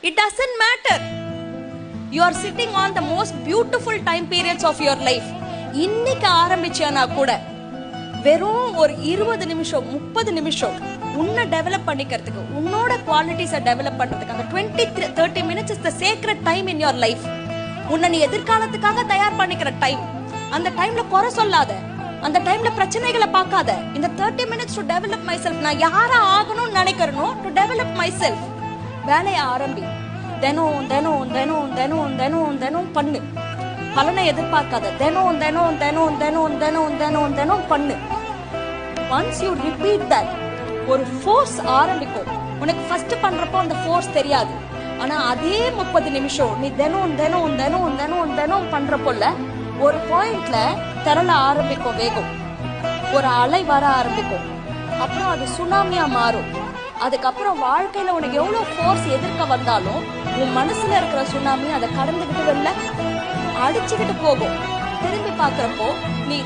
It doesn't matter. You are sitting on the most beautiful time periods of your life. இன்னைக்கு ஆரம்பிச்சேனா கூட வெறும் ஒரு 20 நிமிஷம் 30 நிமிஷம் உன்னை டெவலப் பண்ணிக்கிறதுக்கு, உன்னோட குவாலிட்டிஸை டெவலப் பண்றதுக்கு, அந்த 20-30 minutes is the sacred time in your life. உன்னை நீ எதிர்காலத்துக்காக தயார் பண்ணிக்கிற டைம். அந்த டைம்ல குறை சொல்லாத, அந்த டைம்ல பிரச்சனைகளை பார்க்காத. இந்த 30 minutes to develop myself, நான் யாரா ஆகணும்னு நினைக்கிறனோ to develop myself. வேலையை ஆரம்பி. தினம் தினம் தினம் தினம் தினம் தினம் பண்ணு. பலனை எதிர்பார்க்காத. தினம் தினம் தினம் தினம் தினம் தினம் தினம் பண்ணு. Once you repeat that, ஒரு ஃபோர்ஸ் ஆரம்பிக்கும். உனக்கு ஃபர்ஸ்ட் பண்றப்போ அந்த ஃபோர்ஸ் தெரியாது. ஆனா அதே 30 நிமிஷம் நீ தினம் தினம் தினம் தினம் தினம் பண்றப்போல ஒரு பாயிண்ட்ல திரள ஆரம்பிக்கும் வேகம். ஒரு அலை வர ஆரம்பிக்கும். அப்புறம் அது சுனாமியா மாறும். அதுக்கப்புறம் வாழ்க்கையில உனக்கு எவ்வளவு ஃபோர்ஸ் எதிர்க்க வந்தாலும் உன் மனசுல இருக்கிற சுனாமி அதை கடந்துகிட்டு வரல, அடிச்சுக்கிட்டு போகும். திரும்பி பாக்குறப்போ நீ